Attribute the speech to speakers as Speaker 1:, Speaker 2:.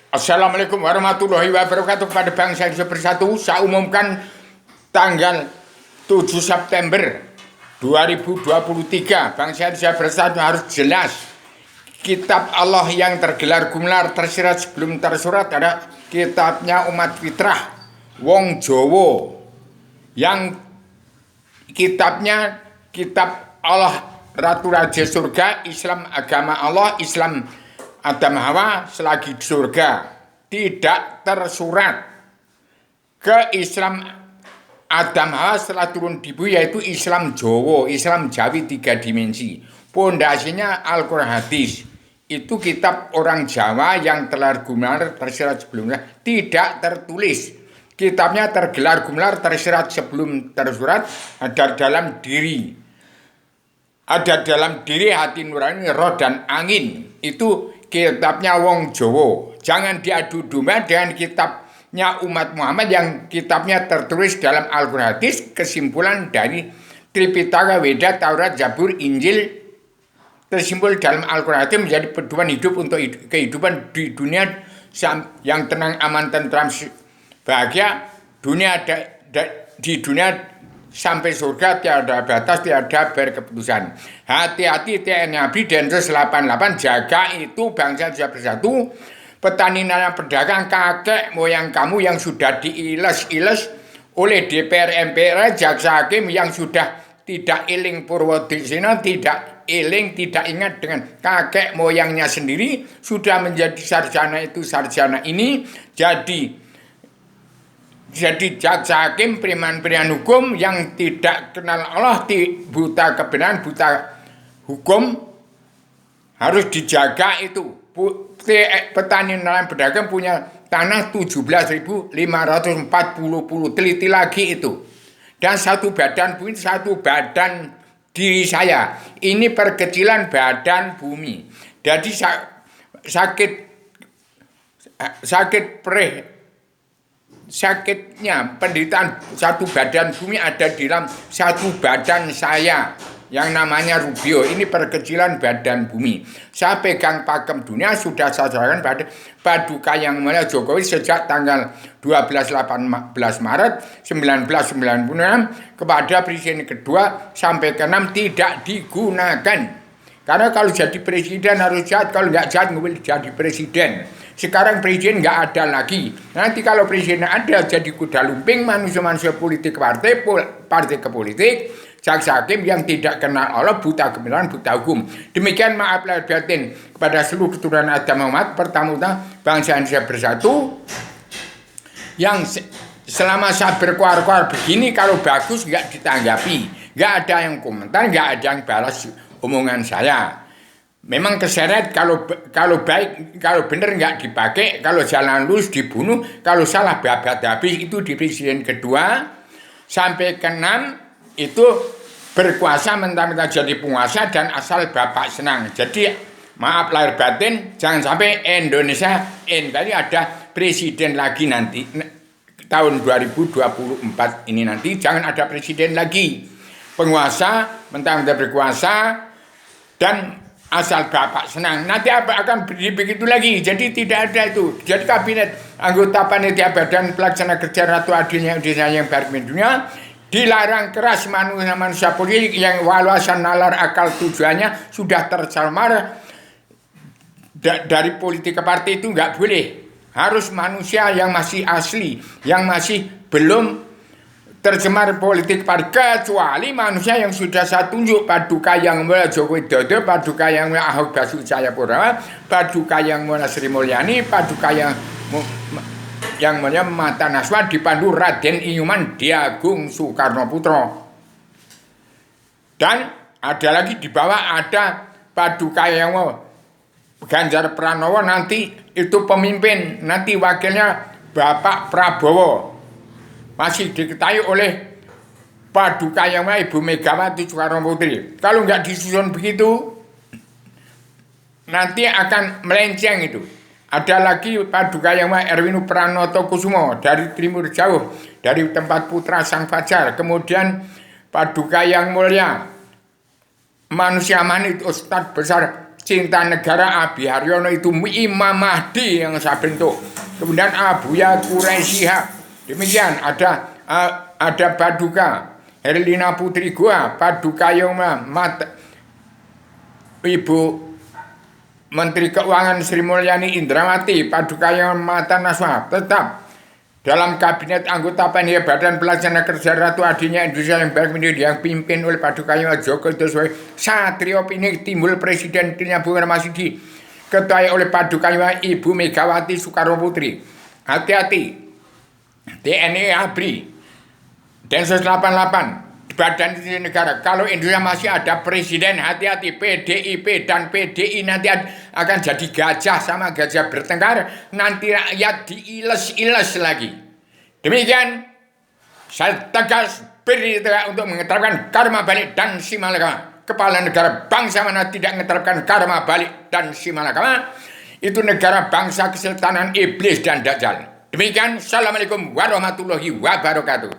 Speaker 1: Assalamualaikum warahmatullahi wabarakatuh kepada bangsa Indonesia bersatu. Saya umumkan tanggal 7 September 2023. Bangsa Indonesia bersatu harus jelas. Kitab Allah yang tergelar gumlar tersirat sebelum tersurat ada kitabnya umat fitrah Wong Jowo, yang kitabnya kitab Allah, Ratu Raja Surga, Islam agama Allah, Islam Adam Hawa selagi di surga, tidak tersurat ke Islam Adam Hawa setelah turun di bumi, yaitu Islam Jowo, Islam Jawi 3 dimensi. Pondasinya Al-Quran hadis. Itu kitab orang Jawa yang telah gumlar tersirat sebelumnya, tidak tertulis. Kitabnya tergelar gumlar tersirat sebelum tersurat, ada dalam diri. Ada dalam diri hati nurani, roh dan angin. Itu kitabnya Wong Jowo. Jangan diadu domba dengan kitabnya umat Muhammad yang kitabnya tertulis dalam Al-Quran hadis, kesimpulan dari Tripitaka, Weda, Taurat, Zabur, Injil, tersimpul dalam Al-Quran hadis menjadi pedoman hidup untuk kehidupan di dunia yang tenang, aman, tentram, bahagia. Di dunia sampai surga tiada batas, tiada berkeputusan. Hati-hati TNI ABRI Densus 88, jaga itu bangsa Indonesia bersatu. Petani nelayan pedagang kakek moyang kamu yang sudah diiles-iles oleh DPR MPR, jaksa hakim yang sudah tidak eling Purwodisena, tidak eling, tidak ingat dengan kakek moyangnya sendiri, sudah menjadi sarjana itu sarjana ini, jadi jaksa hakim, preman-preman hukum yang tidak kenal Allah, buta kebenaran, buta hukum, harus dijaga itu. Petani nelayan pedagang punya tanah 17.540, teliti lagi itu. Dan satu badan bumi, satu badan diri saya. Ini perkecilan badan bumi. Jadi sakitnya penderitaan satu badan bumi ada di dalam satu badan saya yang namanya Rubio. Ini perkecilan badan bumi. Saya pegang pakem dunia, sudah saya serahkan pada Paduka Yang Mulia Jokowi sejak tanggal 18 Maret 1996 kepada presiden kedua sampai ke-6 tidak digunakan. Karena kalau jadi presiden harus jahat, kalau nggak jahat nggak boleh jadi presiden. Sekarang presiden nggak ada lagi. Nanti kalau presiden ada jadi kuda lumping, manusia-manusia politik partai ke politik, jaksa hakim yang tidak kenal Allah, buta kebenaran, buta hukum. Demikian maaf lahir batin kepada seluruh keturunan Adam Muhammad. Pertama bangsa Indonesia bersatu. Yang selama saya berkuar-kuar begini, kalau bagus nggak ditanggapi, nggak ada yang komentar, nggak ada yang balas omongan saya. Memang keseret, kalau baik, kalau benar nggak dipakai, kalau jalan lurus dibunuh, kalau salah babat habis. Itu di presiden kedua sampai ke-6 itu berkuasa mentah-mentah jadi penguasa dan asal bapak senang. Jadi maaf lahir batin, jangan sampai Indonesia tadi ada presiden lagi nanti tahun 2024 ini, nanti jangan ada presiden lagi, penguasa mentah-mentah berkuasa dan asal bapak senang. Nanti akan begitu lagi. Jadi tidak ada itu. Jadi kabinet, anggota panitia badan pelaksana kerja Ratu Adilnya Indonesia yang berpimpin dunia dilarang keras manusia politik yang walasan nalar akal tujuannya sudah tercemar dari politik partai. Itu nggak boleh. Harus manusia yang masih asli, yang masih belum tercemar politik partai, kecuali manusia yang sudah saya tunjuk. Paduka Yang Mulia Joko Widodo, Paduka Yang Mulia Ahok Basuki Cahayapurnama, Paduka Yang Mulia Sri Mulyani, Paduka Yang Mulia Mata Naswa dipandu Raden Inyuman Diagung Soekarno Putro. Dan ada lagi di bawah ada Paduka Yang Mulia Ganjar Pranowo, nanti itu pemimpin, nanti wakilnya Bapak Prabowo. Masih diketahui oleh Paduka Yang Mulia Ibu Megawati Soekarno Putri. Kalau nggak disusun begitu, nanti akan melenceng itu. Ada lagi Paduka Yang Mulia Erwin Pranoto Kusumo dari Timur Jauh, dari tempat putra Sang Fajar. Kemudian Paduka Yang Mulia Manusia Manit Ustadz Besar cinta negara Abi Haryono itu Imam Mahdi yang saya bentuk. Kemudian Abuya Quraisyihab. Demikian ada Paduka Herlina Putri Gua, Paduka Yoma Ibu Menteri Keuangan Sri Mulyani Indrawati, Paduka Yoma Mata Naswa tetap dalam kabinet anggota panitia Badan Pelaksana Kerja Ratu Adinya Indonesia yang baik menjadi yang pimpin oleh Paduka Yoma Joko Widodo Satrio Pinik timbul Presiden Tina Bunga Masidi ketuai oleh Paduka Yoma Ibu Megawati Soekarno Putri. Hati-hati TNI ABRI Densus 88 Badan Intelijen Negara. Kalau Indonesia masih ada presiden, hati-hati. PDIP dan PDI nanti akan jadi gajah sama gajah bertengkar. Nanti rakyat diiles-iles lagi. Demikian saya tegas berdiri tegak untuk mengeterapkan karma balik dan simalakama. Kepala negara bangsa mana tidak mengeterapkan karma balik dan simalakama, itu negara bangsa kesultanan iblis dan dajjal. Demikian, assalamualaikum warahmatullahi wabarakatuh.